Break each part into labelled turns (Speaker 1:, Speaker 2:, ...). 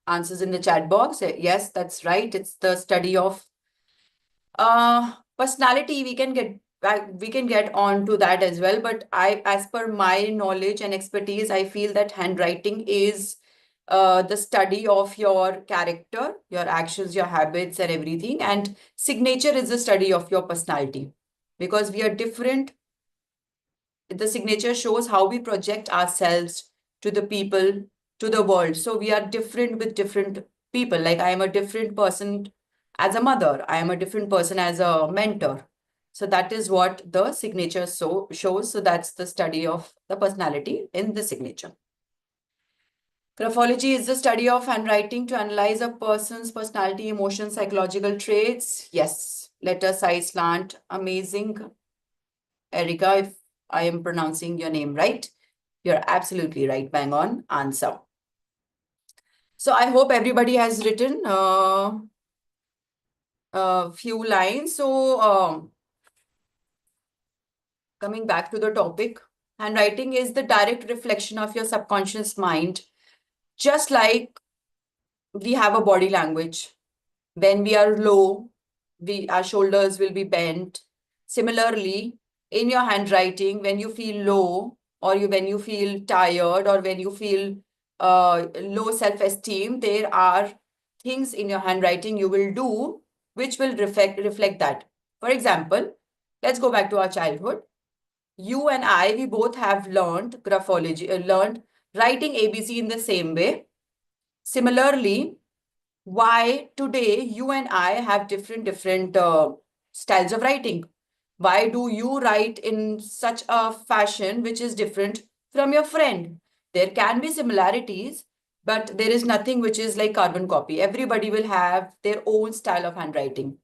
Speaker 1: answers in the chat box. Yes, that's right. It's the study of personality. We can get on to that as well. But as per my knowledge and expertise, I feel that handwriting is the study of your character, your actions, your habits, and everything. And signature is the study of your personality, because we are different. The signature shows how we project ourselves to the people, to the world. So we are different with different people. Like I am a different person as a mother, I am a different person as a mentor. So that is what the signature shows. So that's the study of the personality in the signature. Graphology is the study of handwriting to analyze a person's personality, emotions, psychological traits. Yes, letter size, slant, amazing. Erica, if I am pronouncing your name right, you're absolutely right, bang on answer. So I hope everybody has written a few lines. So coming back to the topic, handwriting is the direct reflection of your subconscious mind. Just like we have a body language. When we are low, our shoulders will be bent. Similarly, in your handwriting, when you feel low, or when you feel tired, or when you feel low self-esteem, there are things in your handwriting you will do which will reflect that. For example, let's go back to our childhood. You and I, we both have learned graphology, learned writing ABC in the same way. Similarly, why today you and I have different styles of writing? Why do you write in such a fashion which is different from your friend? There can be similarities, but there is nothing which is like carbon copy. Everybody will have their own style of handwriting.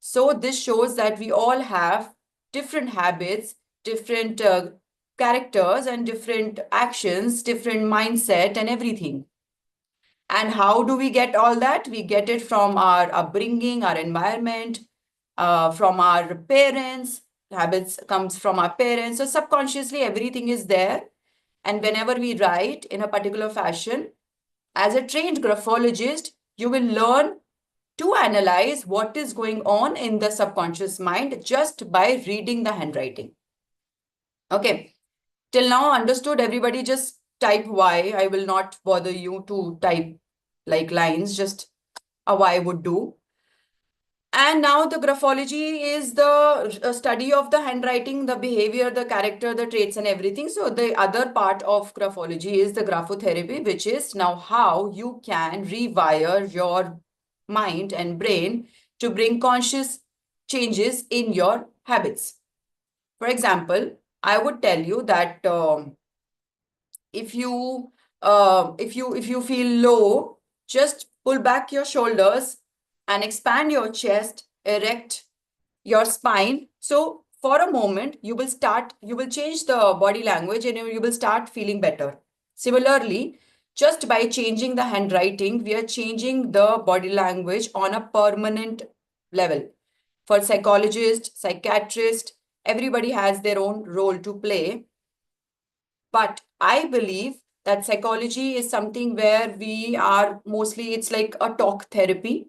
Speaker 1: So this shows that we all have different habits, different characters, and different actions, different mindset, and everything. And how do we get all that? We get it from our upbringing, our environment, from our parents. Habits comes from our parents. So subconsciously, everything is there. And whenever we write in a particular fashion, as a trained graphologist, you will learn to analyze what is going on in the subconscious mind just by reading the handwriting. Okay. Till now, understood? Everybody just type Y. I will not bother you to type like lines, just a Y would do. And now the graphology is the study of the handwriting, the behavior, the character, the traits, and everything. So the other part of graphology is the graphotherapy, which is now how you can rewire your mind and brain to bring conscious changes in your habits. For example, I would tell you that if you feel low, just pull back your shoulders and expand your chest, erect your spine. So for a moment, you will change the body language and you will start feeling better. Similarly, just by changing the handwriting, we are changing the body language on a permanent level. For psychologists, psychiatrists, everybody has their own role to play. But I believe that psychology is something where we are mostly, it's like a talk therapy.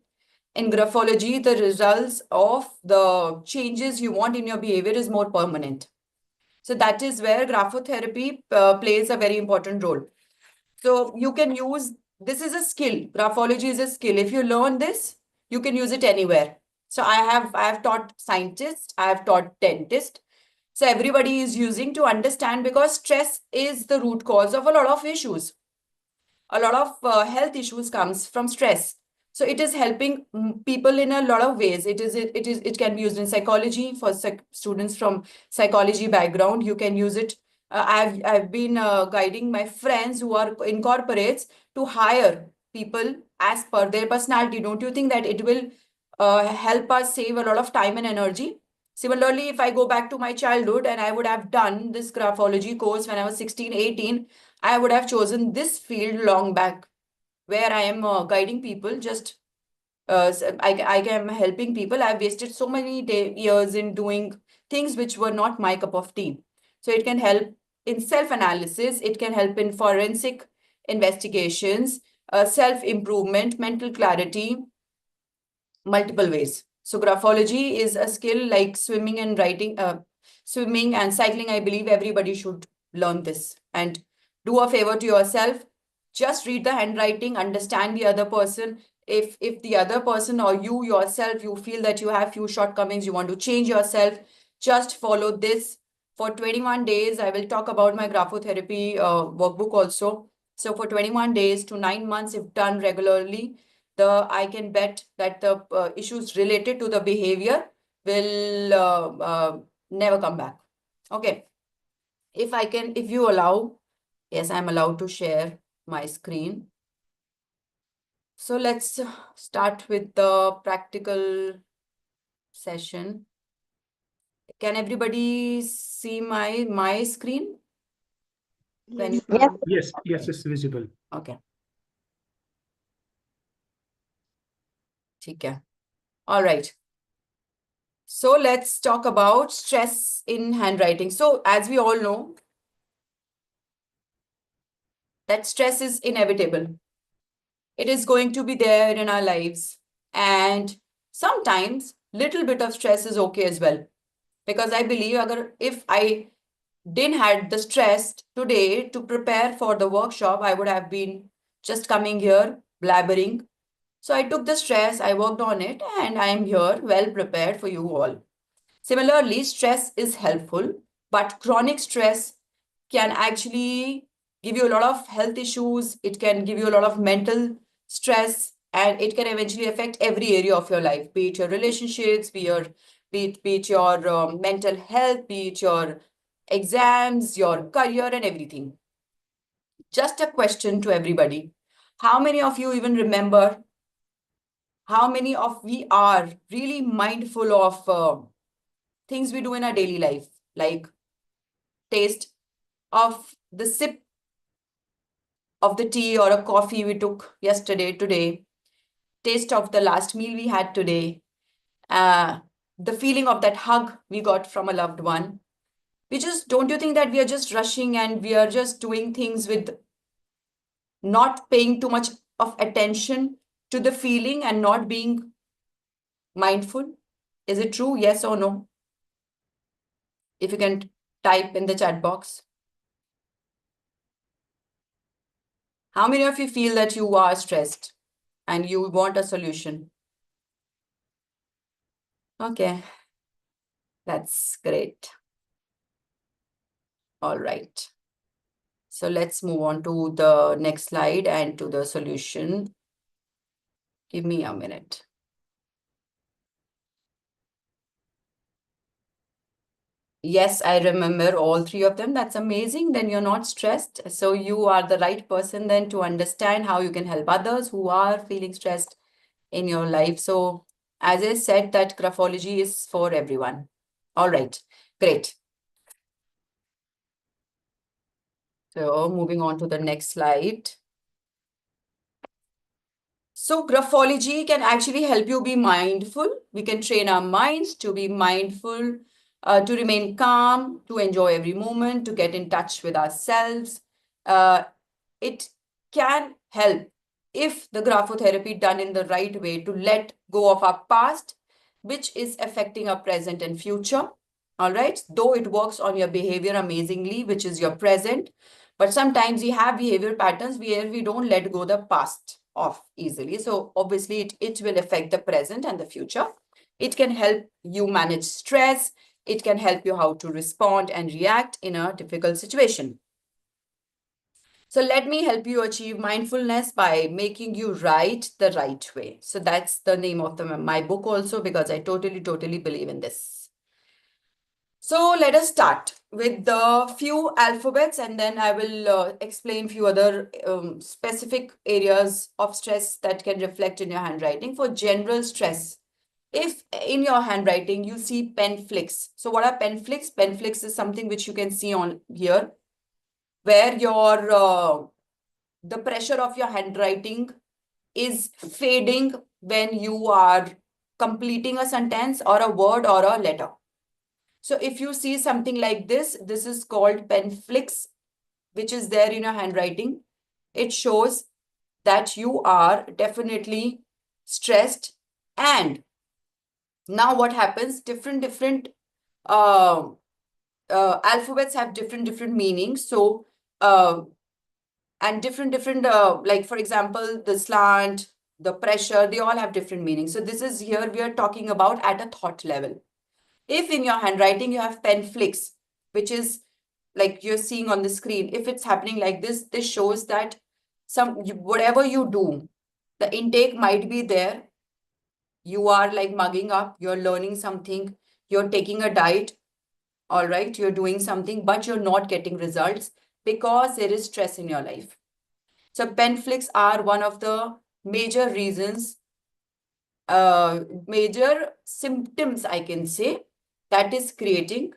Speaker 1: In graphology, the results of the changes you want in your behavior is more permanent. So that is where graphotherapy plays a very important role. So you can use, this is a skill. Graphology is a skill. If you learn this, you can use it anywhere. So I have taught scientists, I have taught dentists. So everybody is using to understand, because stress is the root cause of a lot of issues. A lot of health issues comes from stress. So it is helping people in a lot of ways. It can be used in psychology for students from psychology background. You can use it. I've been guiding my friends who are in corporates to hire people as per their personality. Don't you think that it will help us save a lot of time and energy? Similarly, if I go back to my childhood and I would have done this graphology course when I was 16, 18, I would have chosen this field long back, where I am guiding people. Just I am helping people. I've wasted so many years in doing things which were not my cup of tea. So it can help in self-analysis. It can help in forensic investigations. self-improvement, mental clarity, multiple ways. So graphology is a skill like swimming and writing, swimming and cycling. I believe everybody should learn this. And do a favor to yourself. Just read the handwriting, understand the other person. If the other person or you yourself, you feel that you have few shortcomings, you want to change yourself, just follow this. For 21 days, I will talk about my graphotherapy workbook also. So for 21 days to 9 months, if done regularly, I can bet that the issues related to the behavior will never come back. Okay. If you allow, yes, I'm allowed to share my screen. So let's start with the practical session. Can everybody see my screen?
Speaker 2: Yes, yes, it's visible.
Speaker 1: Okay. Okay. All right. So let's talk about stress in handwriting. So as we all know, that stress is inevitable. It is going to be there in our lives. And sometimes little bit of stress is okay as well. Because I believe if I didn't had the stress today to prepare for the workshop, I would have been just coming here blabbering. So I took the stress, I worked on it, and I am here well prepared for you all. Similarly, stress is helpful, but chronic stress can actually give you a lot of health issues. It can give you a lot of mental stress, and it can eventually affect every area of your life, be it your relationships, be it your mental health, be it your exams, your career, and everything. Just a question to everybody. How many of you even remember how many of we are really mindful of things we do in our daily life, like taste of the sip of the tea or a coffee we took yesterday, today, taste of the last meal we had today, the feeling of that hug we got from a loved one. Don't you think that we are just rushing and we are just doing things with not paying too much of attention to the feeling and not being mindful? Is it true? Yes or no? If you can type in the chat box. How many of you feel that you are stressed and you want a solution? Okay, that's great. All right. So let's move on to the next slide and to the solution. Give me a minute. Yes, I remember all three of them. That's amazing. Then you're not stressed. So you are the right person then to understand how you can help others who are feeling stressed in your life. So as I said, that graphology is for everyone. All right, great. So moving on to the next slide. So graphology can actually help you be mindful. We can train our minds to be mindful, to remain calm, to enjoy every moment, to get in touch with ourselves. It can help if the graphotherapy done in the right way to let go of our past, which is affecting our present and future. All right, though it works on your behavior amazingly, which is your present, but sometimes we have behavior patterns where we don't let go the past off easily. So obviously it will affect the present and the future. It can help you manage stress. It can help you how to respond and react in a difficult situation. So let me help you achieve mindfulness by making you write the right way. So that's the name of my book also, because I totally believe in this. So let us start with the few alphabets, and then I will explain few other specific areas of stress that can reflect in your handwriting. For general stress, if in your handwriting you see pen flicks. So what are pen flicks? Pen flicks is something which you can see on here, where the pressure of your handwriting is fading when you are completing a sentence or a word or a letter. So if you see something like this is called pen flicks, which is there in your handwriting. It shows that you are definitely stressed. And now what happens? Different alphabets have different meanings. So and different like for example, the slant, the pressure, they all have different meanings. So this is here we are talking about at a thought level. If in your handwriting you have pen flicks, which is like you're seeing on the screen, if it's happening like this shows that whatever you do, the intake might be there. You are like mugging up, you're learning something, you're taking a diet, all right, you're doing something, but you're not getting results because there is stress in your life. So pen flicks are one of the major reasons, major symptoms, I can say, that is creating,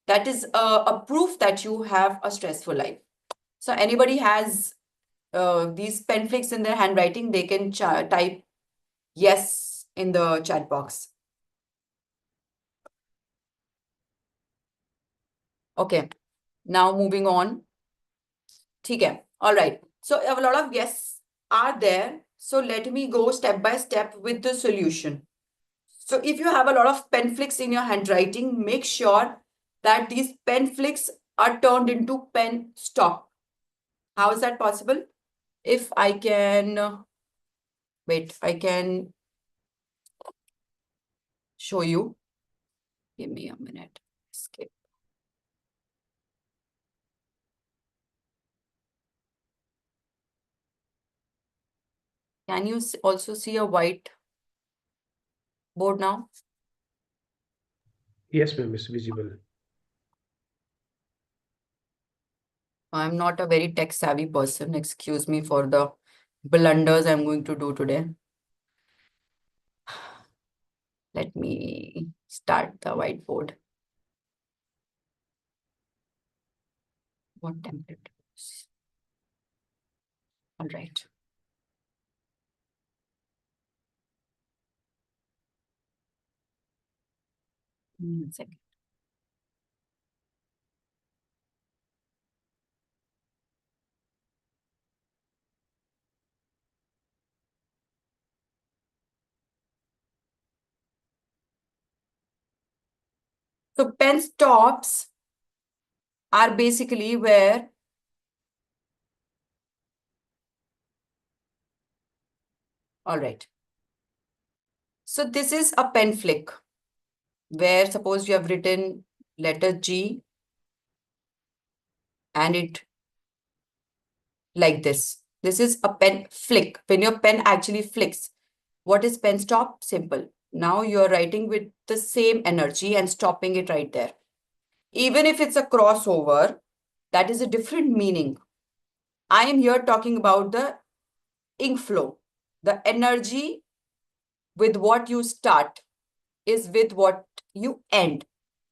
Speaker 1: that is a proof that you have a stressful life. So anybody has these pen flicks in their handwriting, they can type yes in the chat box. Okay, now moving on. Okay, all right. So a lot of yes are there. So let me go step by step with the solution. So if you have a lot of pen flicks in your handwriting, make sure that these pen flicks are turned into pen stop. How is that possible? If I can, wait, I can show you. Give me a minute. Skip. Can you also see a white board now?
Speaker 2: Yes, ma'am, it's visible.
Speaker 1: I'm not a very tech savvy person. Excuse me for the blunders I'm going to do today. Let me start the whiteboard. What template? All right. One second. So pen stops are basically where all right. So this is a pen flick where suppose you have written letter G and it like this. This is a pen flick. When your pen actually flicks, what is pen stop? Simple. Now you're writing with the same energy and stopping it right there. Even if it's a crossover, that is a different meaning. I am here talking about the ink flow. The energy with what you start is with what you end.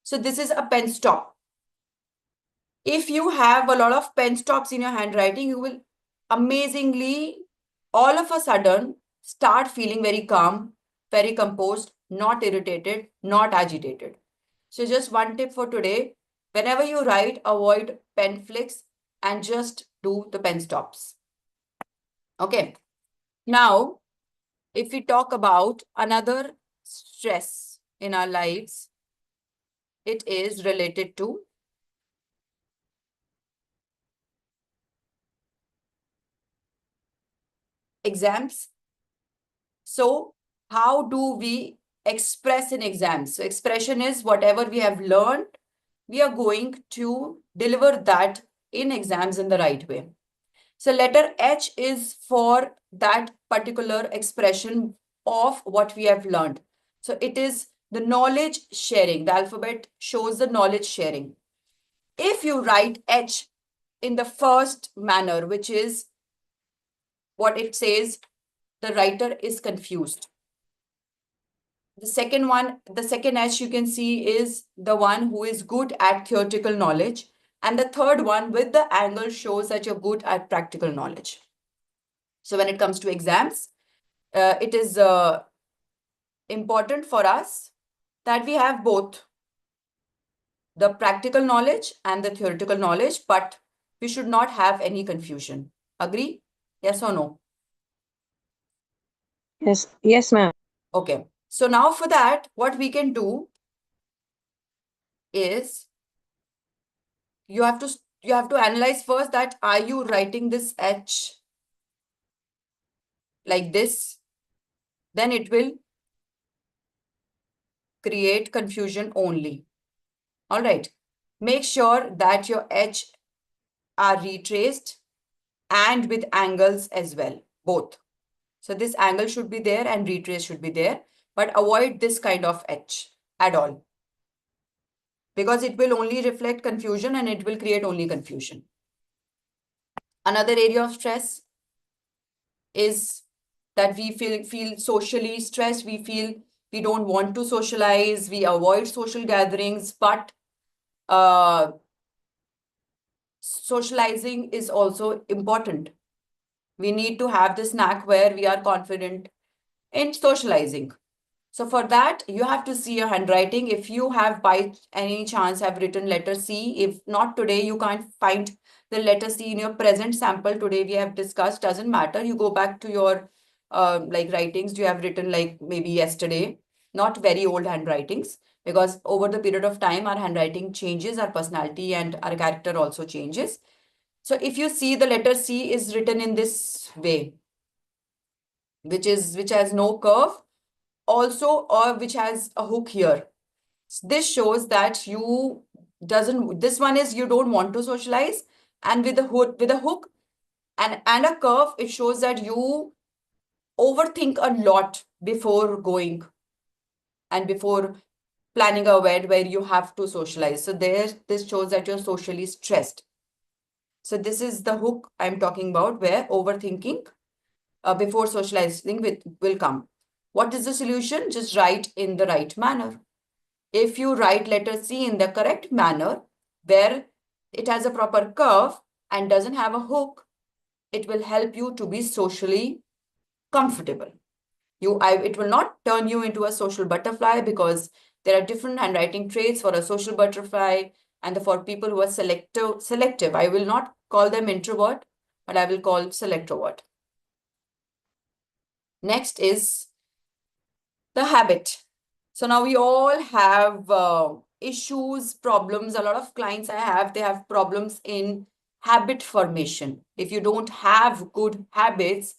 Speaker 1: So this is a pen stop. If you have a lot of pen stops in your handwriting, you will amazingly, all of a sudden, start feeling very calm, very composed, not irritated, not agitated. So just one tip for today, whenever you write, avoid pen flicks and just do the pen stops. Okay. Now, if we talk about another stress in our lives, it is related to exams. So how do we express in exams? So expression is whatever we have learned, we are going to deliver that in exams in the right way. So letter H is for that particular expression of what we have learned. So it is the knowledge sharing. The alphabet shows the knowledge sharing. If you write H in the first manner, which is what it says, the writer is confused. The second one, the second H you can see is the one who is good at theoretical knowledge. And the third one with the angle shows that you're good at practical knowledge. So when it comes to exams, it is important for us that we have both the practical knowledge and the theoretical knowledge, but we should not have any confusion. Agree? Yes or no?
Speaker 3: Yes, ma'am.
Speaker 1: Okay. So now for that, what we can do is you have to analyze first that are you writing this H like this? Then it will create confusion only. All right. Make sure that your H are retraced and with angles as well, both. So this angle should be there and retrace should be there, but avoid this kind of H at all, because it will only reflect confusion and it will create only confusion. Another area of stress is that we feel socially stressed. We feel we don't want to socialize. We avoid social gatherings, but socializing is also important. We need to have this knack where we are confident in socializing. So for that, you have to see your handwriting. If you have by any chance have written letter C, if not today, you can't find the letter C in your present sample today we have discussed, doesn't matter. You go back to your like writings you have written like maybe yesterday, not very old handwritings, because over the period of time, our handwriting changes, our personality and our character also changes. So if you see the letter C is written in this way, which has no curve, also, or which has a hook here. This shows that this one is you don't want to socialize, and with a hook and a curve, it shows that you overthink a lot before going and before planning a event where you have to socialize. So this shows that you're socially stressed. So this is the hook I'm talking about, where overthinking before socializing will come. What is the solution? Just write in the right manner. If you write letter C in the correct manner, where it has a proper curve and doesn't have a hook, it will help you to be socially comfortable. It will not turn you into a social butterfly, because there are different handwriting traits for a social butterfly and for people who are selective. I will not call them introvert, but I will call selectivert. Next is the habit. So now we all have issues, problems. A lot of clients they have problems in habit formation. If you don't have good habits,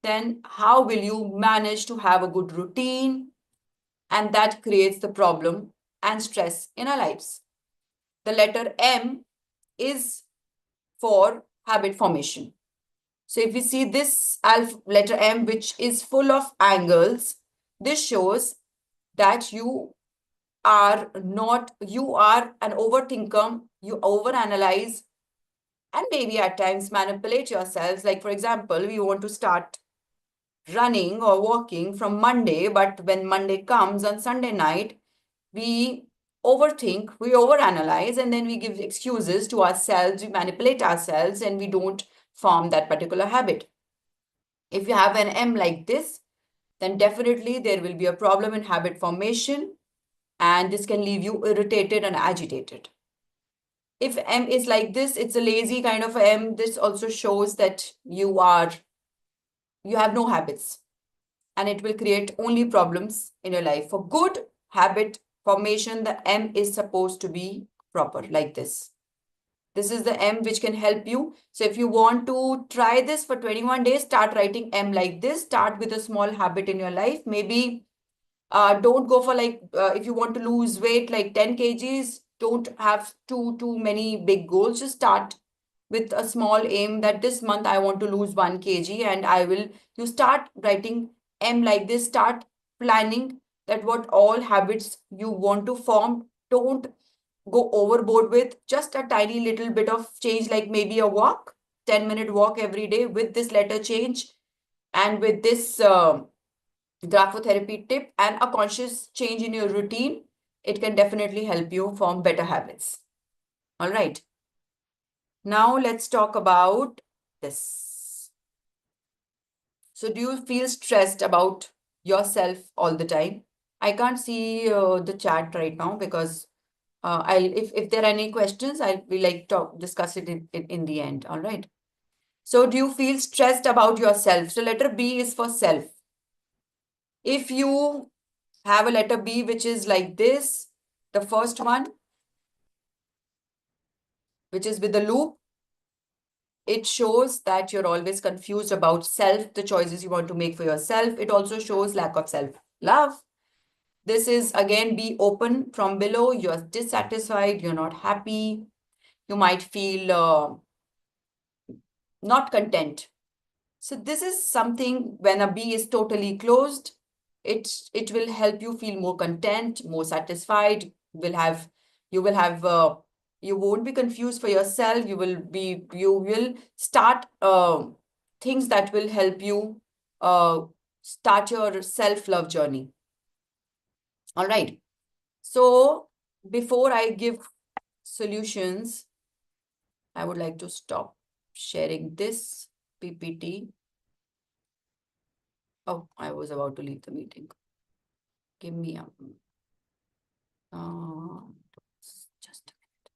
Speaker 1: then how will you manage to have a good routine? And that creates the problem and stress in our lives. The letter M is for habit formation. So if we see this letter M, which is full of angles, this shows that you are an overthinker, you overanalyze, and maybe at times manipulate yourselves. Like, for example, we want to start running or walking from Monday, but when Monday comes on Sunday night, we overthink, we overanalyze, and then we give excuses to ourselves, we manipulate ourselves, and we don't form that particular habit. If you have an M like this, then definitely there will be a problem in habit formation, and this can leave you irritated and agitated. If M is like this, it's a lazy kind of M. This also shows that you have no habits, and it will create only problems in your life. For good habit formation, the M is supposed to be proper like this. This is the M which can help you. So if you want to try this for 21 days, start writing M like this. Start with a small habit in your life. Maybe don't go for if you want to lose weight like 10 kgs, don't have too many big goals. Just start with a small aim that this month I want to lose 1 kg, and you start writing M like this. Start planning that what all habits you want to form. Don't go overboard with just a tiny little bit of change, like maybe a walk, 10-minute walk every day with this letter change and with this graphotherapy tip and a conscious change in your routine. It can definitely help you form better habits. All right. Now let's talk about this. So do you feel stressed about yourself all the time? I can't see the chat right now, because if there are any questions, I'll be like discuss it in the end. All right. So do you feel stressed about yourself? So letter B is for self. If you have a letter B which is like this, the first one, which is with the loop, it shows that you're always confused about self, the choices you want to make for yourself. It also shows lack of self-love. This is again, be open from below. You're dissatisfied, you're not happy. You might feel not content. So this is something when a B is totally closed, it will help you feel more content, more satisfied. You won't be confused for yourself. You will start things that will help you start your self-love journey. All right. So before I give solutions, I would like to stop sharing this PPT. Oh, I was about to leave the meeting. Give me a just a minute.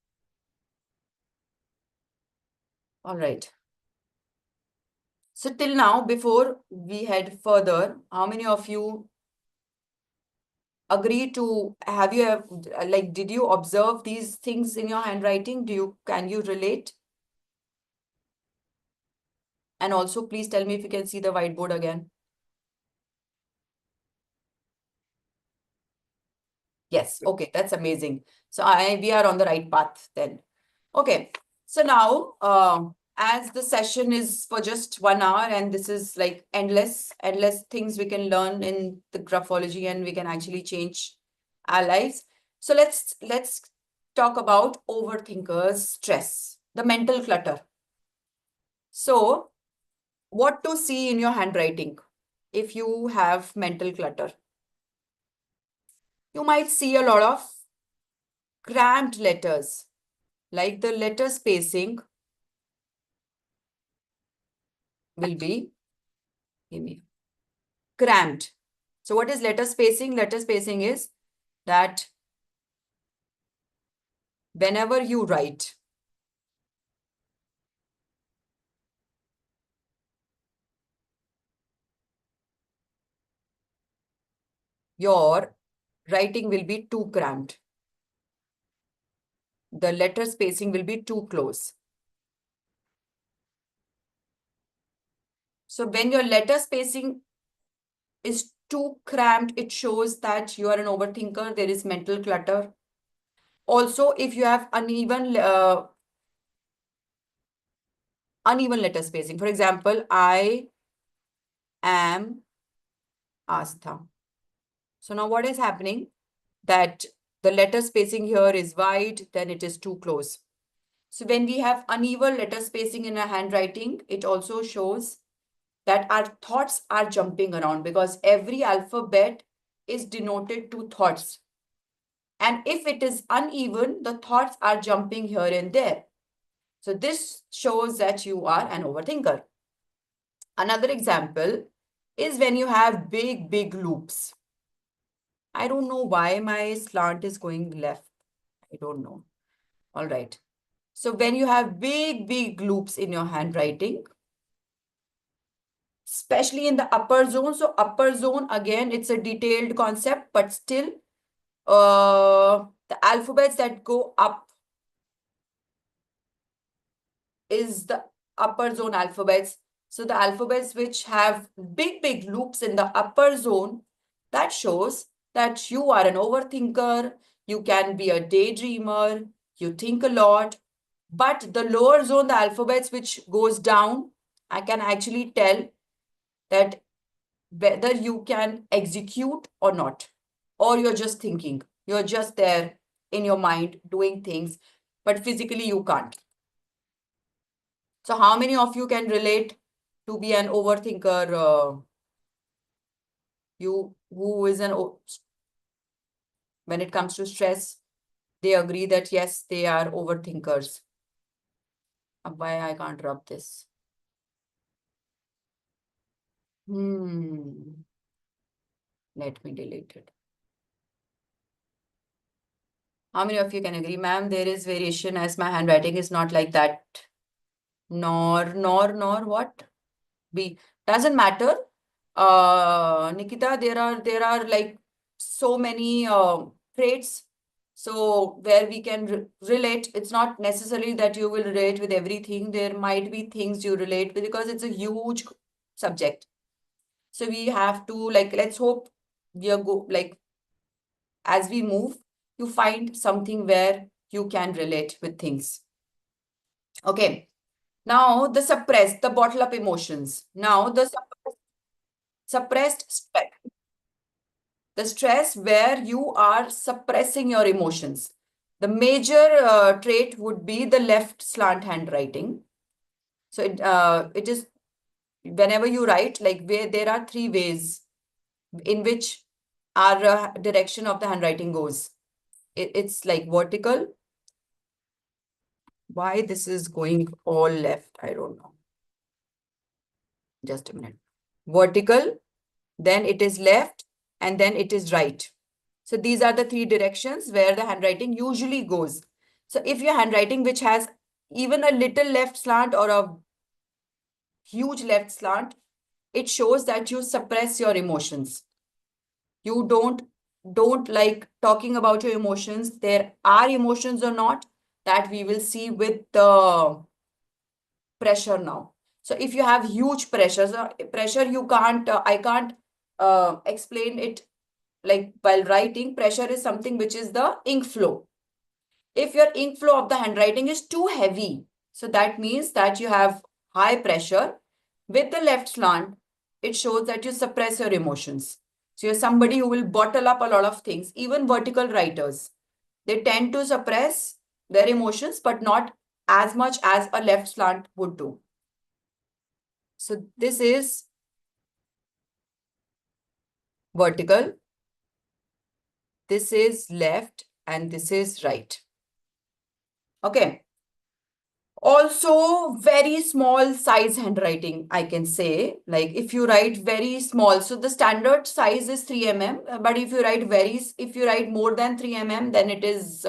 Speaker 1: All right. So till now, before we head further, how many of you agree to, did you observe these things in your handwriting? Can you relate? And also, please tell me if you can see the whiteboard again. Yes, okay, that's amazing. So we are on the right path then. Okay, so now, as the session is for just 1 hour and this is like endless things we can learn in the graphology and we can actually change our lives. So let's talk about overthinkers, stress, the mental clutter. So what to see in your handwriting if you have mental clutter? You might see a lot of cramped letters, like the letter spacing will be cramped. So what is letter spacing? Letter spacing is that whenever you write, your writing will be too cramped. The letter spacing will be too close. So when your letter spacing is too cramped, it shows that you are an overthinker. There is mental clutter. Also, if you have uneven letter spacing, for example, I am Astha. So now what is happening? That the letter spacing here is wide, then it is too close. So when we have uneven letter spacing in our handwriting, it also shows that our thoughts are jumping around because every alphabet is denoted to thoughts. And if it is uneven, the thoughts are jumping here and there. So this shows that you are an overthinker. Another example is when you have big loops. I don't know why my slant is going left. I don't know. All right. So when you have big loops in your handwriting, especially in the upper zone. So upper zone, again, it's a detailed concept, but still the alphabets that go up is the upper zone alphabets. So the alphabets which have big loops in the upper zone, that shows that you are an overthinker, you can be a daydreamer, you think a lot. But the lower zone, the alphabets which goes down, I can actually tell that whether you can execute or not, or you're just thinking, you're just there in your mind doing things, but physically you can't. So how many of you can relate to be an overthinker? Who is when it comes to stress, they agree that yes, they are overthinkers. Why I can't rub this? Let me delete it. How many of you can agree, ma'am? There is variation as my handwriting is not like that. Nor what? B. Doesn't matter. Nikita, there are like so many traits. So where we can relate, it's not necessarily that you will relate with everything. There might be things you relate with because it's a huge subject. So we have to like, let's hope we are as we move, you find something where you can relate with things. Okay. Now the bottle up emotions. Now the suppressed stress. The stress where you are suppressing your emotions. The major trait would be the left slant handwriting. So it is whenever you write, like where there are three ways in which our direction of the handwriting goes. It's like vertical. Why this is going all left? I don't know. Just a minute. Vertical, then it is left, and then it is right. So these are the three directions where the handwriting usually goes. So if your handwriting which has even a little left slant or a huge left slant, it shows that you suppress your emotions. You don't like talking about your emotions. There are emotions or not, that we will see with the pressure now. So if you have huge pressure, you can't, I can't explain it like while writing. Pressure is something which is the ink flow. If your ink flow of the handwriting is too heavy, so that means that you have high pressure. With the left slant, it shows that you suppress your emotions. So you're somebody who will bottle up a lot of things. Even vertical writers, they tend to suppress their emotions, but not as much as a left slant would do. So this is vertical, this is left, and this is right. Okay. Also, very small size handwriting, I can say. Like if you write very small, so the standard size is 3 mm, but if you write more than 3 mm, then it is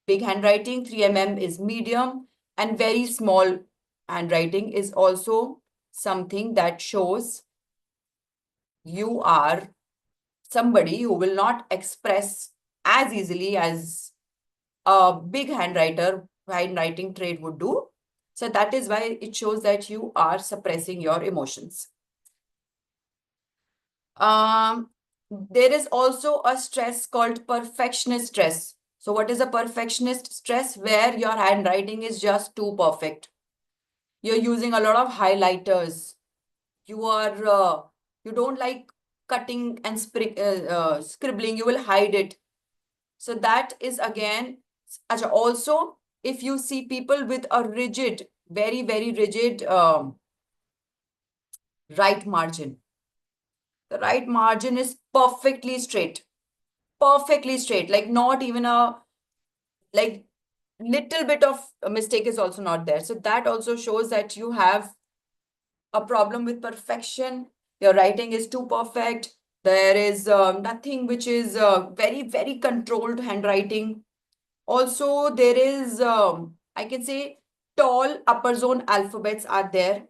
Speaker 1: big handwriting. 3 mm is medium, and very small handwriting is also something that shows you are somebody who will not express as easily as a big handwriting trait would do. So that is why it shows that you are suppressing your emotions. There is also a stress called perfectionist stress. So what is a perfectionist stress? Where your handwriting is just too perfect. You're using a lot of highlighters. You don't like cutting and scribbling. You will hide it. So that is again, also, if you see people with a rigid, very, very rigid right margin, the right margin is perfectly straight, like not even a, like little bit of a mistake is also not there. So that also shows that you have a problem with perfection. Your writing is too perfect. There is nothing which is very, very controlled handwriting. Also, there is, I can say, tall upper zone alphabets are there.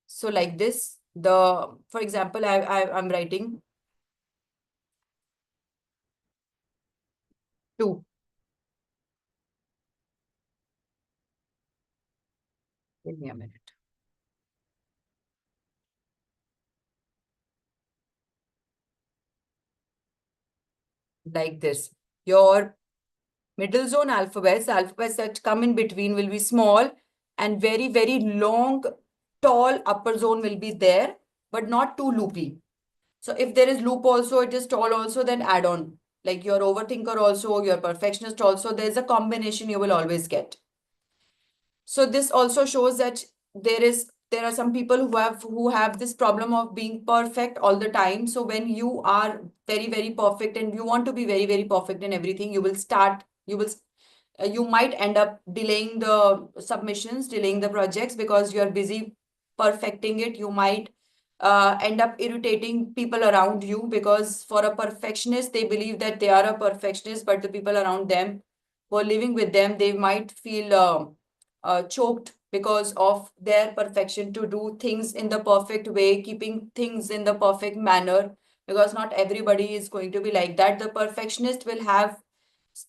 Speaker 1: So like this, for example, I'm writing 2. Give me a minute. Like this. Your middle zone alphabets that come in between will be small, and very, very long, tall upper zone will be there, but not too loopy. So if there is loop also, it is tall also, then add on. Like your overthinker also, your perfectionist also, there's a combination you will always get. So this also shows that there are some people who have this problem of being perfect all the time. So when you are very, very perfect and you want to be very, very perfect in everything, you might end up delaying the submissions, delaying the projects because you are busy perfecting it. You might end up irritating people around you, because for a perfectionist, they believe that they are a perfectionist, but the people around them who are living with them, they might feel choked because of their perfection, to do things in the perfect way, keeping things in the perfect manner, because not everybody is going to be like that. The perfectionist will have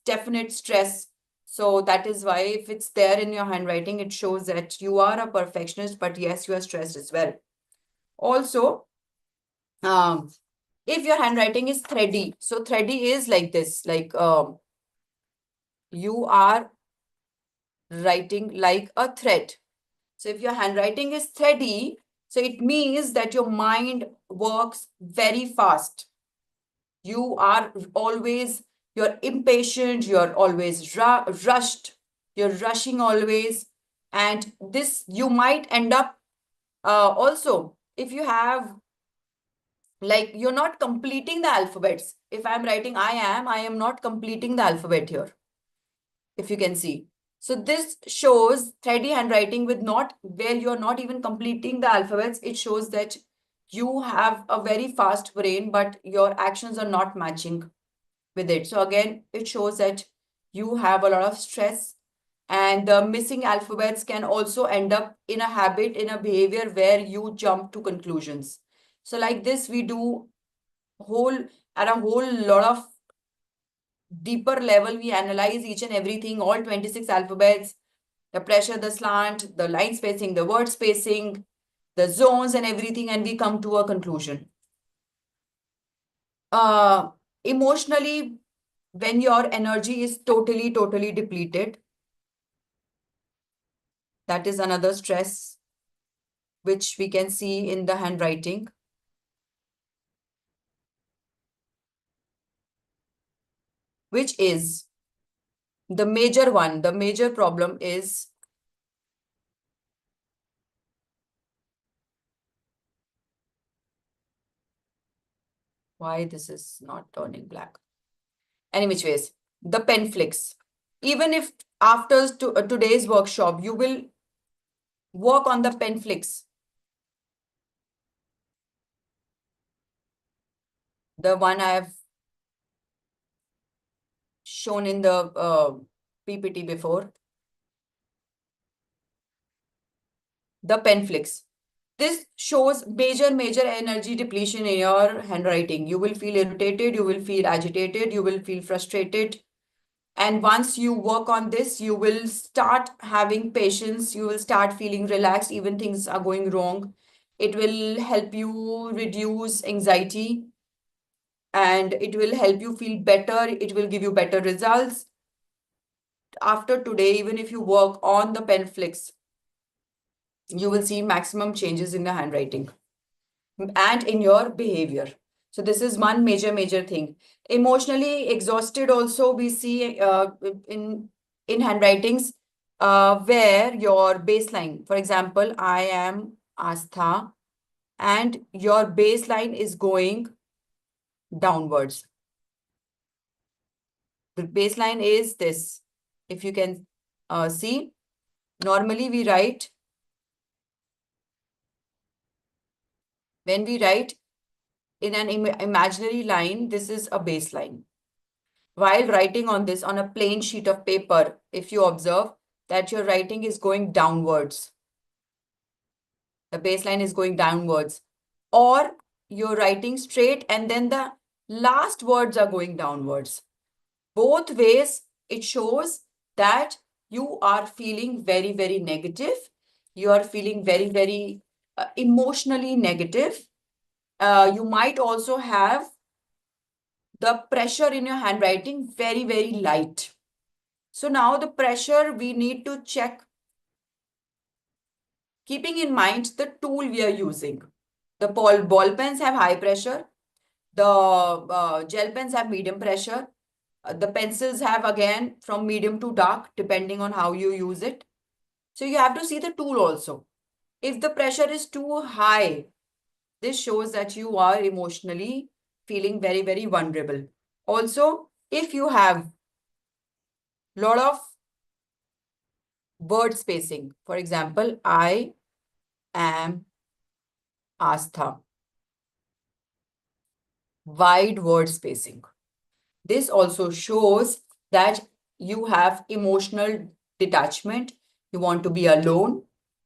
Speaker 1: definite stress. So that is why if it's there in your handwriting, it shows that you are a perfectionist, but yes, you are stressed as well. Also, if your handwriting is thready, so thready is like this, like you are writing like a thread. So if your handwriting is thready, so it means that your mind works very fast. You are always, you're impatient, you're always rushed, you're rushing always. And this, you might end up also, if you have, like, you're not completing the alphabets. If I'm writing I am not completing the alphabet here, if you can see. So this shows thready handwriting with not, where you're not even completing the alphabets. It shows that you have a very fast brain, but your actions are not matching with it. So again, it shows that you have a lot of stress, and the missing alphabets can also end up in a habit, in a behavior where you jump to conclusions. So like this, we do whole, at a whole lot of deeper level, we analyze each and everything, all 26 alphabets, the pressure, the slant, the line spacing, the word spacing, the zones and everything, and we come to a conclusion. Emotionally, when your energy is totally depleted, that is another stress which we can see in the handwriting. Which is the major one. The major problem is why this is not turning black. Any which ways, the pen flicks. Even if after today's workshop, you will work on the pen flicks. The one I have shown in the PPT before. The pen flicks. This shows major energy depletion in your handwriting. You will feel irritated, you will feel agitated, you will feel frustrated. And once you work on this, you will start having patience, you will start feeling relaxed, even things are going wrong. It will help you reduce anxiety, and it will help you feel better. It will give you better results. After today, even if you work on the pen flicks, you will see maximum changes in the handwriting and in your behavior. So this is one major thing. Emotionally exhausted also we see in handwritings where your baseline, for example, I am Astha, and your baseline is going downwards. The baseline is this. If you can see, normally we write, when we write in an imaginary line, this is a baseline. While writing on this on a plain sheet of paper, if you observe that your writing is going downwards, the baseline is going downwards, or you're writing straight and then the last words are going downwards. Both ways, it shows that you are feeling very negative. You are feeling very emotionally negative. You might also have the pressure in your handwriting very light. So now the pressure we need to check, keeping in mind the tool we are using. The ball pens have high pressure. The gel pens have medium pressure. The pencils have, again, from medium to dark, depending on how you use it. So you have to see the tool also. If the pressure is too high, this shows that you are emotionally feeling very vulnerable. Also, if you have lot of word spacing, for example, I am Astha, wide word spacing. This also shows that you have emotional detachment. You want to be alone.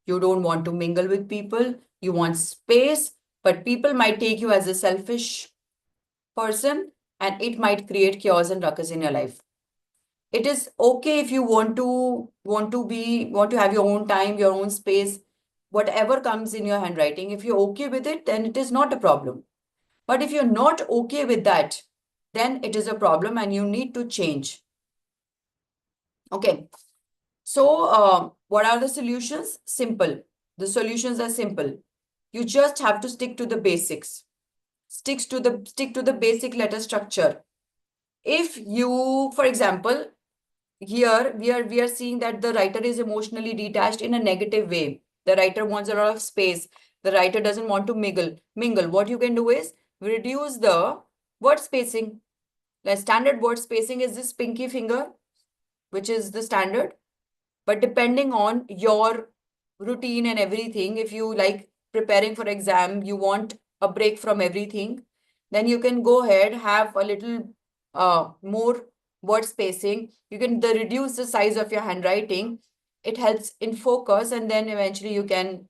Speaker 1: You don't want to mingle with people. You want space, but people might take you as a selfish person, and it might create chaos and ruckus in your life. It is okay if you want to have your own time, your own space, whatever comes in your handwriting. If you're okay with it, then it is not a problem. But if you're not okay with that, then it is a problem and you need to change. Okay. So what are the solutions? Simple. The solutions are simple. You just have to stick to the basics. Stick to the basic letter structure. If you, for example, here we are seeing that the writer is emotionally detached in a negative way. The writer wants a lot of space. The writer doesn't want to mingle. What you can do is reduce the word spacing. The standard word spacing is this pinky finger, which is the standard. But depending on your routine and everything, if you like preparing for exam, you want a break from everything, then you can go ahead, have a little more word spacing. You can reduce the size of your handwriting. It helps in focus, and then eventually you can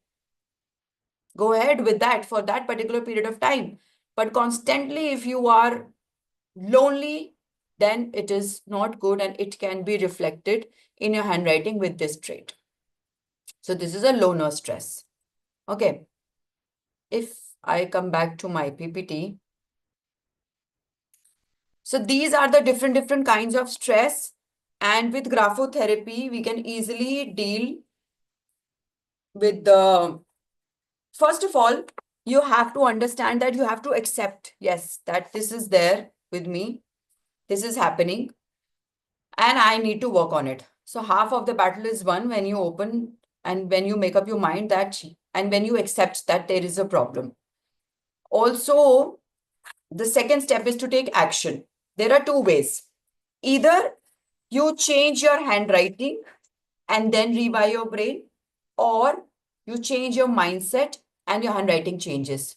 Speaker 1: go ahead with that for that particular period of time. But constantly, if you are lonely, then it is not good, and it can be reflected in your handwriting with this trait. So this is a loner stress. Okay. If I come back to my PPT. So these are the different kinds of stress. And with graphotherapy, we can easily deal with the, first of all, you have to understand that you have to accept, yes, that this is there with me. This is happening. And I need to work on it. So half of the battle is won when you open and when you make up your mind that, and when you accept that there is a problem. Also, the second step is to take action. There are two ways. Either you change your handwriting and then rewire your brain, or you change your mindset and your handwriting changes.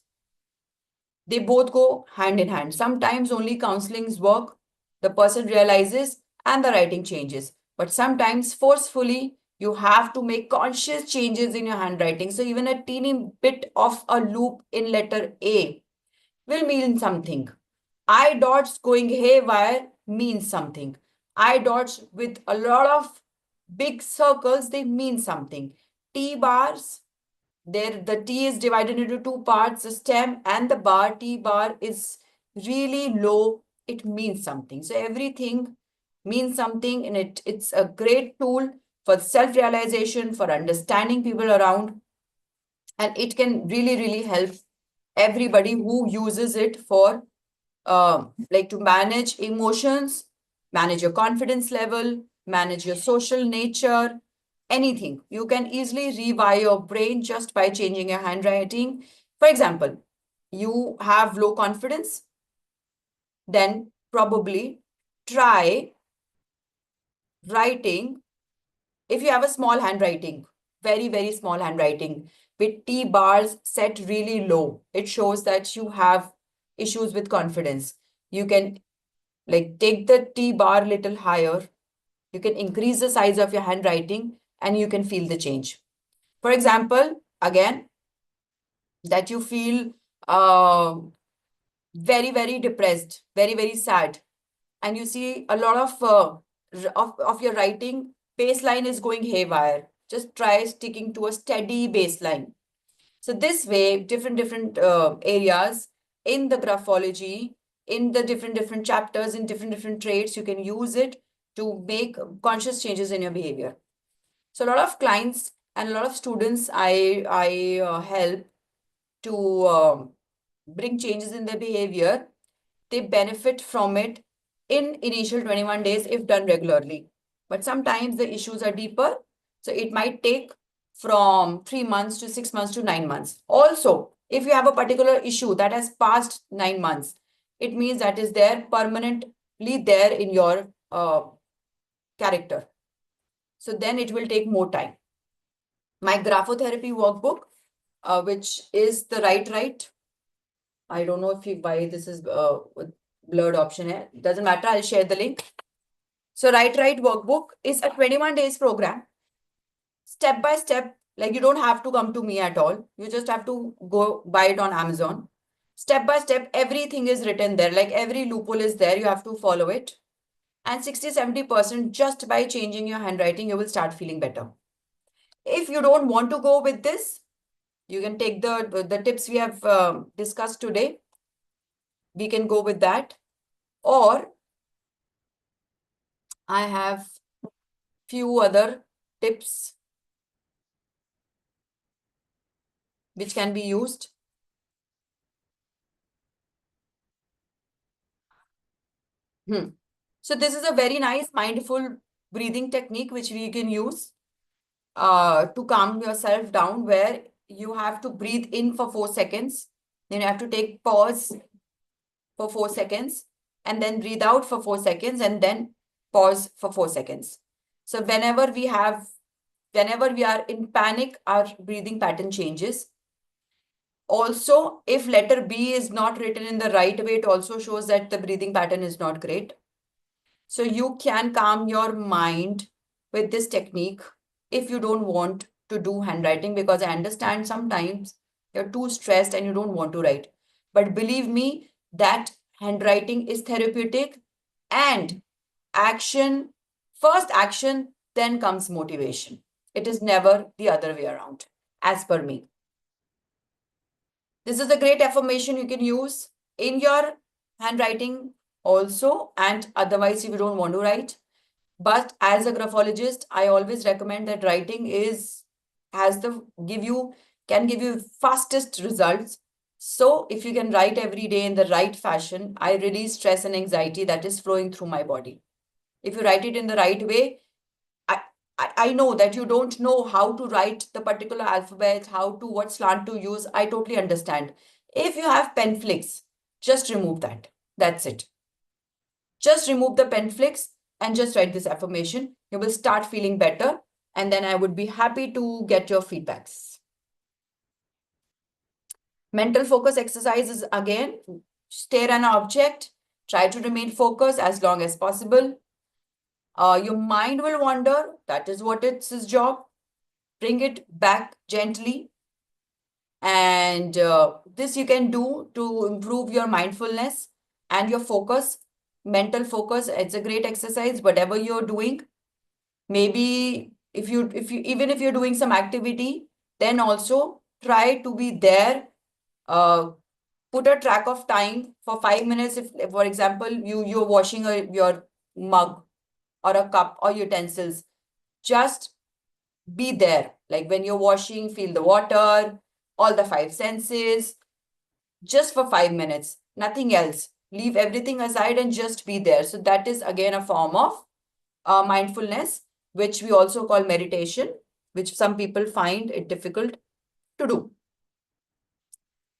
Speaker 1: They both go hand in hand. Sometimes only counselings work. The person realizes and the writing changes. But sometimes forcefully, you have to make conscious changes in your handwriting. So even a teeny bit of a loop in letter A will mean something. I dots going haywire means something. I dots with a lot of big circles, they mean something. T bars, there the T is divided into two parts, the stem and the bar. T bar is really low. It means something. So everything means something, and it's a great tool for self-realization, for understanding people around. And it can really help everybody who uses it for like to manage emotions, manage your confidence level, manage your social nature, anything. You can easily rewire your brain just by changing your handwriting. For example, you have low confidence, then probably try writing. If you have a small handwriting, very small handwriting, with T bars set really low, it shows that you have issues with confidence. You can like take the T bar little higher. You can increase the size of your handwriting and you can feel the change. For example, again, that you feel very depressed, very sad, and you see a lot of your writing baseline is going haywire. Just try sticking to a steady baseline. So this way, different areas in the graphology, in the different chapters, in different traits, you can use it to make conscious changes in your behavior. So a lot of clients and a lot of students I help to bring changes in their behavior. They benefit from it in initial 21 days if done regularly. But sometimes the issues are deeper. So it might take from 3 months to 6 months to 9 months. Also, if you have a particular issue that has passed 9 months, it means that is there permanently there in your character. So then it will take more time. My graphotherapy workbook, which is the right. I don't know why this is blurred option here. Doesn't matter. I'll share the link. So right workbook is a 21 days program. Step by step Like you don't have to come to me at all. You just have to go buy it on Amazon. Step by step, everything is written there. Like every loophole is there. You have to follow it. And 60-70% just by changing your handwriting, you will start feeling better. If you don't want to go with this, you can take the tips we have discussed today. We can go with that. Or I have few other tips which can be used. So this is a very nice mindful breathing technique which we can use to calm yourself down, where you have to breathe in for 4 seconds. Then you have to take pause for 4 seconds and then breathe out for 4 seconds and then pause for 4 seconds. So whenever we are in panic, our breathing pattern changes. Also, if letter B is not written in the right way, it also shows that the breathing pattern is not great. So you can calm your mind with this technique if you don't want to do handwriting, because I understand sometimes you're too stressed and you don't want to write. But believe me that handwriting is therapeutic, and action, first action, then comes motivation. It is never the other way around, as per me. This is a great affirmation you can use in your handwriting also, and otherwise if you don't want to write. But as a graphologist, I always recommend that writing can give you fastest results. So if you can write every day in the right fashion, I release stress and anxiety that is flowing through my body. If you write it in the right way, I know that you don't know how to write the particular alphabet, what slant to use. I totally understand. If you have pen flicks, just remove that. That's it. Just remove the pen flicks and just write this affirmation. You will start feeling better, and then I would be happy to get your feedbacks. Mental focus exercise is again, stare at an object, try to remain focused as long as possible. Your mind will wander. That is what it's his job. Bring it back gently. And this you can do to improve your mindfulness and your focus, mental focus. It's a great exercise, whatever you're doing. Maybe even if you're doing some activity, then also try to be there. Put a track of time for 5 minutes. If for example, you're washing your mug or a cup or utensils, just be there. Like when you're washing, feel the water, all the 5 senses, just for 5 minutes, nothing else. Leave everything aside and just be there. So that is again a form of mindfulness, which we also call meditation, which some people find it difficult to do.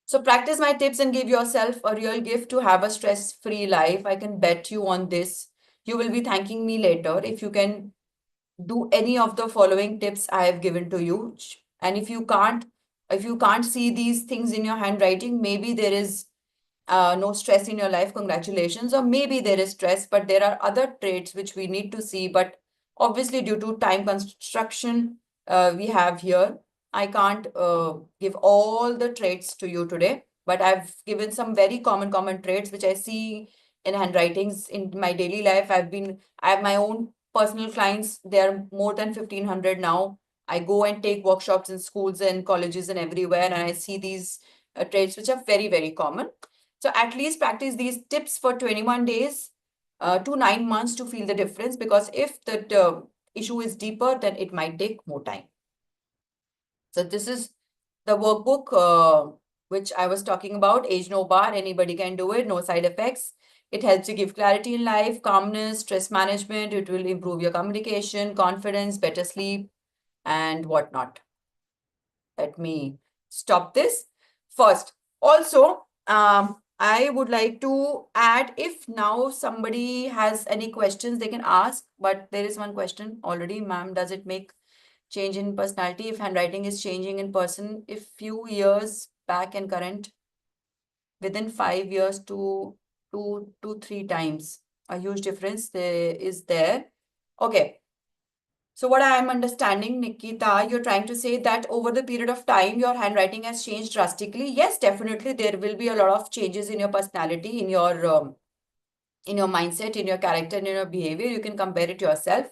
Speaker 1: So practice my tips and give yourself a real gift to have a stress-free life. I can bet you on this. You will be thanking me later if you can do any of the following tips I have given to you. And if you can't see these things in your handwriting, maybe there is no stress in your life. Congratulations. Or maybe there is stress, but there are other traits which we need to see. But obviously, due to time construction we have here, I can't give all the traits to you today, but I've given some very common traits which I see in handwritings in my daily life. I have my own personal clients. There are more than 1,500 now. I go and take workshops in schools and colleges and everywhere, and I see these traits which are very, very common. So at least practice these tips for 21 days to 9 months to feel the difference, because if the issue is deeper, then it might take more time. So this is the workbook which I was talking about. Age no bar, anybody can do it, no side effects. It helps you give clarity in life, calmness, stress management. It will improve your communication, confidence, better sleep, and whatnot. Let me stop this first. Also, I would like to add, if now somebody has any questions, they can ask. But there is one question already, ma'am. Does it make change in personality if handwriting is changing in person if few years back and current within 5 years to 3 times? A huge difference there is there. Okay. So what I am understanding, Nikita, you're trying to say that over the period of time, your handwriting has changed drastically. Yes, definitely, there will be a lot of changes in your personality, in your mindset, in your character, in your behavior. You can compare it yourself.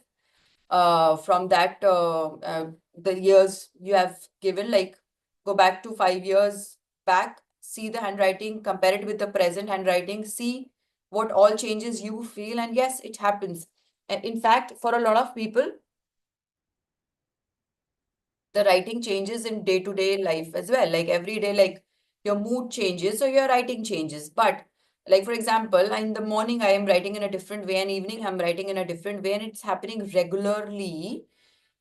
Speaker 1: From that, the years you have given, like go back to 5 years back, see the handwriting, compare it with the present handwriting, see what all changes you feel, and yes, it happens. And in fact, for a lot of people, the writing changes in day-to-day life as well. Like every day, like your mood changes, so your writing changes. But like, for example, in the morning, I am writing in a different way, and evening, I'm writing in a different way, and it's happening regularly.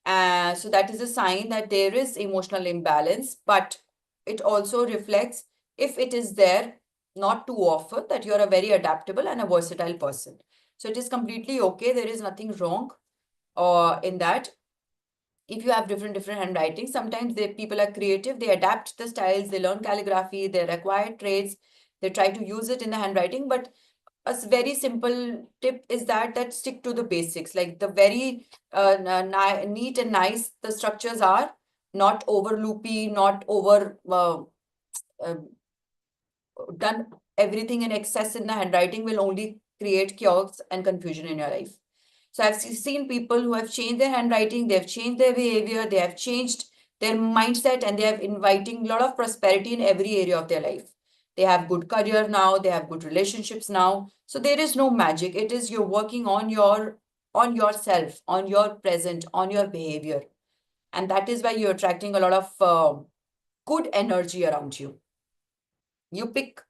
Speaker 1: So that is a sign that there is emotional imbalance, but it also reflects, if it is there, not too often, that you're a very adaptable and a versatile person. So it is completely okay. There is nothing wrong in that. If you have different handwriting, sometimes people are creative, they adapt the styles, they learn calligraphy, they acquire traits, they try to use it in the handwriting. But a very simple tip is that stick to the basics, like the very neat and nice the structures are, not over loopy, not over done everything in excess in the handwriting will only create chaos and confusion in your life. So I've seen people who have changed their handwriting, they've changed their behavior, they have changed their mindset, and they have inviting a lot of prosperity in every area of their life. They have good career now, they have good relationships now. So there is no magic. It is you're working on yourself, on your present, on your behavior. And that is why you're attracting a lot of good energy around you. You pick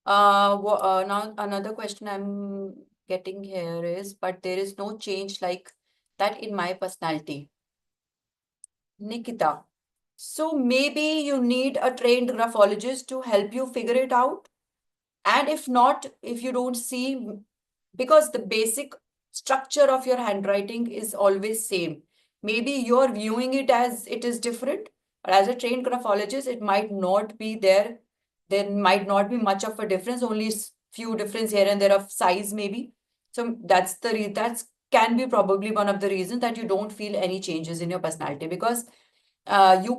Speaker 1: now another question I'm getting here is, but there is no change like that in my personality. Nikita, so maybe you need a trained graphologist to help you figure it out. And if not, if you don't see, because the basic structure of your handwriting is always same. Maybe you're viewing it as it is different, but as a trained graphologist, it might not be there. There might not be much of a difference, only few difference here and there of size maybe. So that's that's can be probably one of the reasons that you don't feel any changes in your personality, because you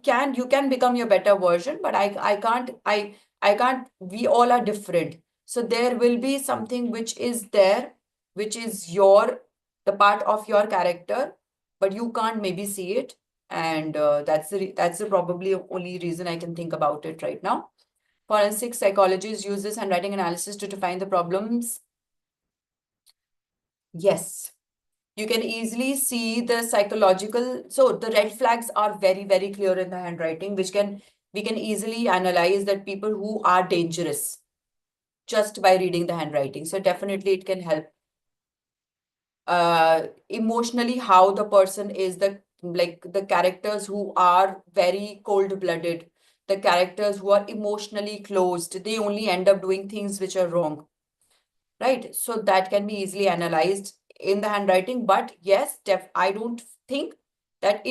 Speaker 1: can become your better version, but I can't, we all are different. So there will be something which is there, which is the part of your character, but you can't maybe see it. And that's the probably only reason I can think about it right now. Forensic psychologists use this handwriting analysis to define the problems. Yes. You can easily see the psychological, so the red flags are very, very clear in the handwriting, which we can easily analyze that people who are dangerous just by reading the handwriting. So definitely it can help. Emotionally, how the person is, the characters who are very cold-blooded, the characters who are emotionally closed, they only end up doing things which are wrong. Right? So that can be easily analyzed in the handwriting. But yes, I don't think that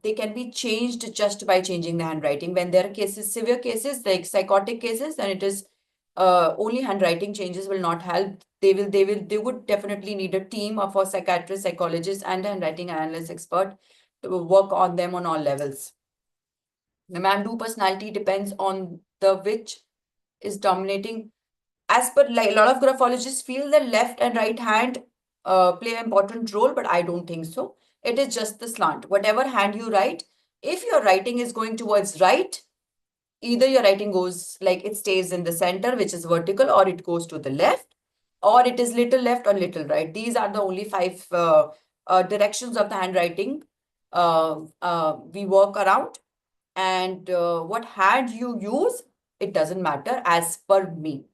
Speaker 1: they can be changed just by changing the handwriting. When there are cases, severe cases like psychotic cases, then it is only handwriting changes will not help. They would definitely need a team of a psychiatrist, psychologist, and a handwriting analyst expert to work on them on all levels. The man-do personality depends on the which is dominating. As per, like, a lot of graphologists feel the left and right hand play an important role, but I don't think so. It is just the slant. Whatever hand you write, if your writing is going towards right, either your writing goes like it stays in the center, which is vertical, or it goes to the left, or it is little left or little right. These are the only 5 directions of the handwriting we work around. And what hand you use, it doesn't matter as per me.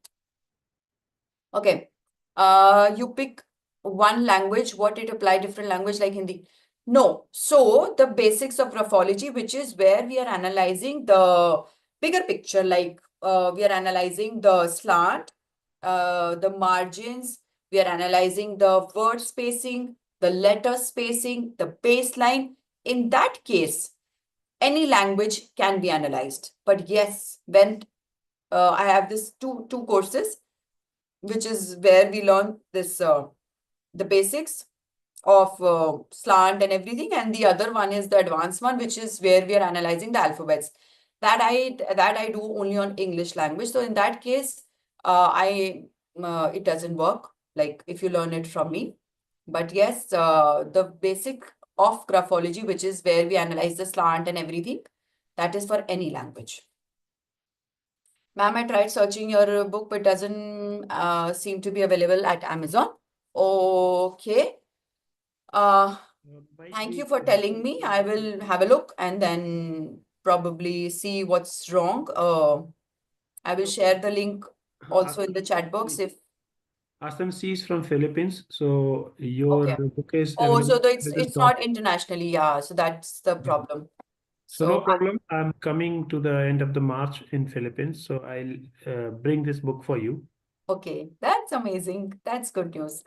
Speaker 1: Okay. You pick one language, what it apply different language like Hindi? No. So the basics of graphology, which is where we are analyzing the bigger picture, like we are analyzing the slant, the margins, we are analyzing the word spacing, the letter spacing, the baseline. In that case, any language can be analyzed. But yes, when I have this two courses, which is where we learn this the basics of slant and everything, and the other one is the advanced one, which is where we are analyzing the alphabets. That I do only on English language. So in that case, it doesn't work like if you learn it from me. But yes, the basic of graphology, which is where we analyze the slant and everything, that is for any language. Ma'am, I tried searching your book, but doesn't seem to be available at Amazon. Okay. Thank you for telling me. I will have a look and then probably see what's wrong. I will share the link also in the chat box if.
Speaker 2: Astam C is from Philippines, so your
Speaker 1: Okay.
Speaker 2: book is
Speaker 1: Oh, so
Speaker 2: available.
Speaker 1: it's not internationally. Yeah, so that's the problem.
Speaker 2: So no
Speaker 1: So
Speaker 2: problem. I'm coming to the end of the March in Philippines, so I'll bring this book for you.
Speaker 1: okay, that's amazing. That's good news.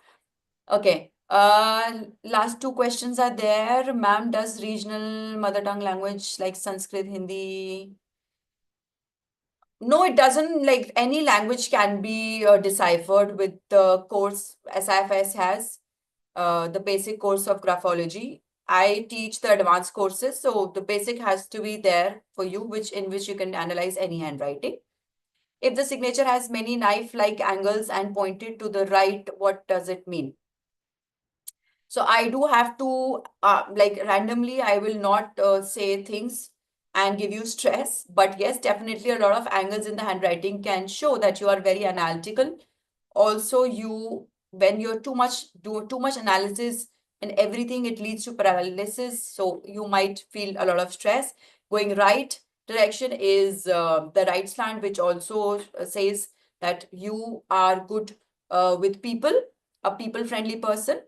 Speaker 1: Okay. Last two questions are there. Ma'am, does regional mother tongue language like Sanskrit, Hindi? No, it doesn't. Like any language can be deciphered with the course SIFS has, the basic course of graphology. I teach the advanced courses, so the basic has to be there for you, in which you can analyze any handwriting. If the signature has many knife-like angles and pointed to the right, what does it mean? So I do have to, like randomly, I will not say things and give you stress. But yes, definitely a lot of angles in the handwriting can show that you are very analytical. Also, when you're do too much analysis and everything, it leads to paralysis. So you might feel a lot of stress. Going right direction is the right slant, which also says that you are good with people, a people-friendly person.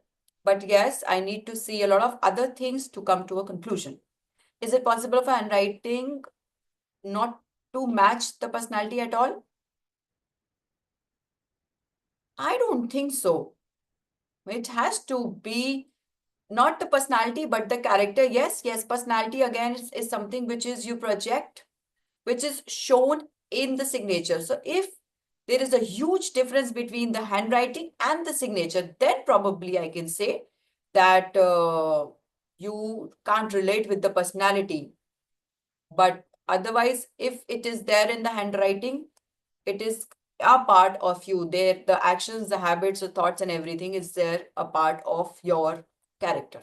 Speaker 1: But yes, I need to see a lot of other things to come to a conclusion. Is it possible for handwriting not to match the personality at all? I don't think so. It has to be not the personality, but the character. Yes, yes, personality again is something which is you project, which is shown in the signature. So if there is a huge difference between the handwriting and the signature, then probably I can say that you can't relate with the personality. But otherwise, if it is there in the handwriting, it is a part of you. There, the actions, the habits, the thoughts, and everything is there a part of your character.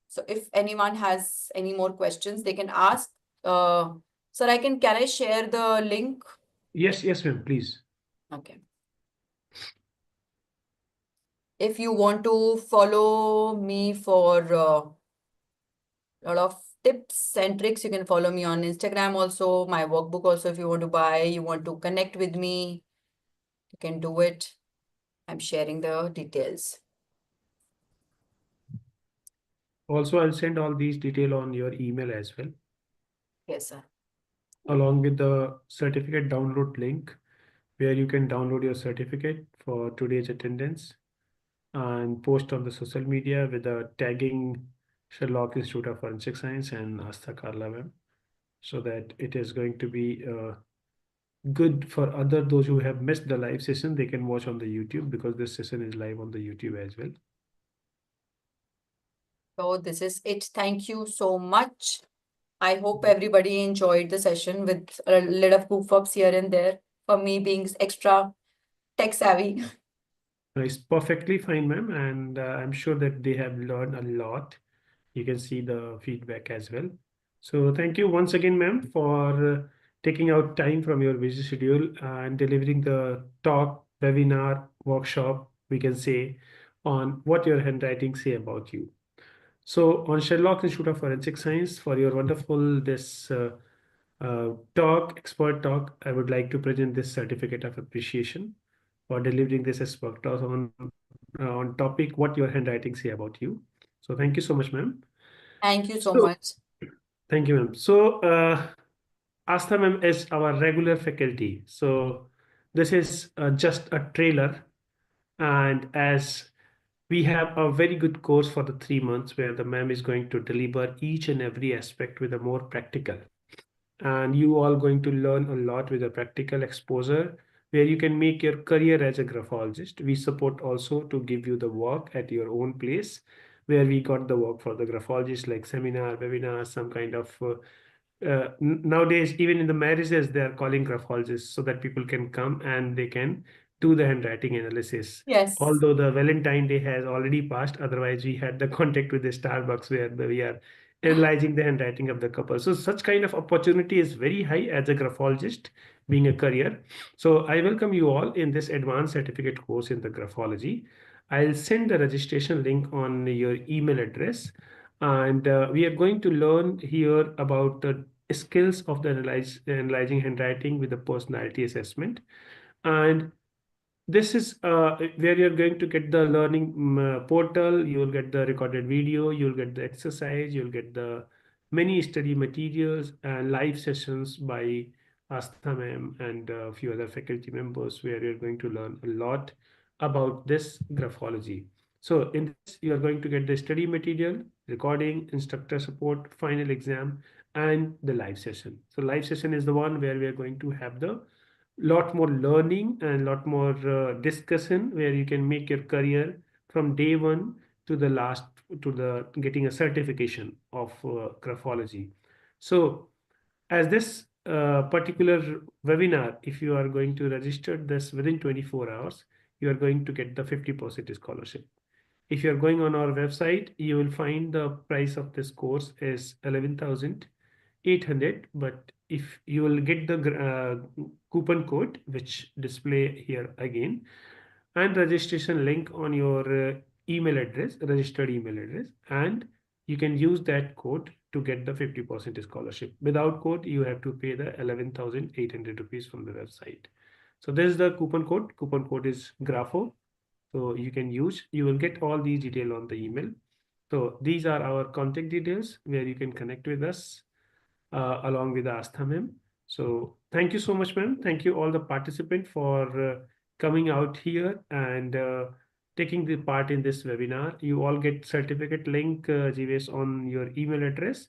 Speaker 1: So if anyone has any more questions, they can ask. Sir, can I share the link?
Speaker 2: Yes, yes, ma'am, please.
Speaker 1: Okay. If you want to follow me for a lot of tips and tricks, you can follow me on Instagram also, my workbook also. If you want to buy, you want to connect with me, you can do it. I'm sharing the details.
Speaker 2: Also, I'll send all these details on your email as well,
Speaker 1: Yes, sir.
Speaker 2: along with the certificate download link, where you can download your certificate for today's attendance and post on the social media with the tagging Sherlock Institute of Forensic Science and Asta Carla ma'am, so that it is going to be good for those who have missed the live session. They can watch on the YouTube because this session is live on the YouTube as well.
Speaker 1: So this is it. Thank you so much. I hope everybody enjoyed the session with a little of goof ups here and there for me being extra tech savvy.
Speaker 2: It's perfectly fine, ma'am, and I'm sure that they have learned a lot. You can see the feedback as well. So thank you once again, ma'am, for taking out time from your busy schedule and delivering the talk, webinar, workshop, we can say, on what your handwriting say about you. So on Sherlock Institute of Forensic Science, for your wonderful expert talk, I would like to present this certificate of appreciation for delivering this expert talk on topic what your handwriting say about you. So thank you so much, ma'am.
Speaker 1: Thank you so
Speaker 2: So
Speaker 1: much.
Speaker 2: thank you, ma'am. So Asta ma'am is our regular faculty. So this is just a trailer, and as we have a very good course for the 3 months where the ma'am is going to deliver each and every aspect with a more practical. And you all going to learn a lot with a practical exposure where you can make your career as a graphologist. We support also to give you the work at your own place, where we got the work for the graphologist, like seminar, webinar, some kind of nowadays, even in the marriages, they are calling graphologists so that people can come and they can do the handwriting analysis.
Speaker 1: Yes.
Speaker 2: Although the Valentine Day has already passed, otherwise we had the contact with the Starbucks where we are analyzing the handwriting of the couple. So such kind of opportunity is very high as a graphologist, being a career. So I welcome you all in this advanced certificate course in the graphology. I'll send the registration link on your email address, and we are going to learn here about the skills of the analyzing handwriting with the personality assessment. And this is where you're going to get the learning portal. You will get the recorded video, you'll get the exercise, you'll get the many study materials and live sessions by Astha ma'am and a few other faculty members, where you're going to learn a lot about this graphology. So in this, you are going to get the study material, recording, instructor support, final exam, and the live session. So live session is the one where we are going to have the lot more learning and lot more discussion, where you can make your career from day one to the last, to the getting a certification of graphology. So as this particular webinar, if you are going to register this within 24 hours, you are going to get the 50% scholarship. If you are going on our website, you will find the price of this course is 11,800, but if you will get the coupon code, which display here again, and registration link on your email address, registered email address, and you can use that code to get the 50% scholarship. Without code, you have to pay the 11,800 rupees from the website. So this is the coupon code. Coupon code is GRAPHO. So you can use, you will get all these detail on the email. So these are our contact details where you can connect with us along with Astha ma'am. So thank you so much, ma'am. Thank you all the participants for coming out here and taking the part in this webinar. You all get certificate link, GVS, on your email address.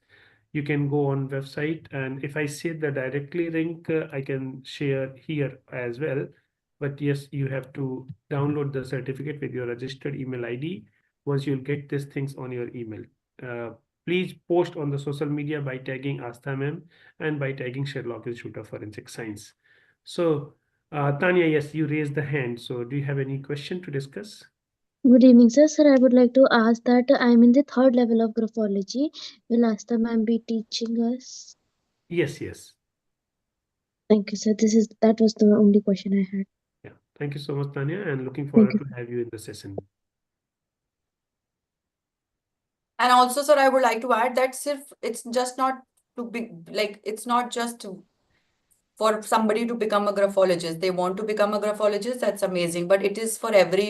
Speaker 2: You can go on website, and if I say the directly link, I can share here as well. But yes, you have to download the certificate with your registered email ID. Once you'll get these things on your email. Please post on the social media by tagging Astha ma'am and by tagging Sherlock Institute of Forensic Science. So, Tanya, yes, you raised the hand. So, do you have any question to discuss?
Speaker 3: Good evening, sir. Sir, I would like to ask that I'm in the third level of graphology. Will Asta ma'am be teaching us?
Speaker 2: Yes, yes.
Speaker 3: Thank you, sir. That was the only question I had.
Speaker 2: Yeah. Thank you so much, Tanya, and looking
Speaker 3: Thank
Speaker 2: forward
Speaker 3: you.
Speaker 2: to have you in the session.
Speaker 1: And also, sir, I would like to add that it's just not to be like, it's not just for somebody to become a graphologist. They want to become a graphologist, that's amazing. But it is for every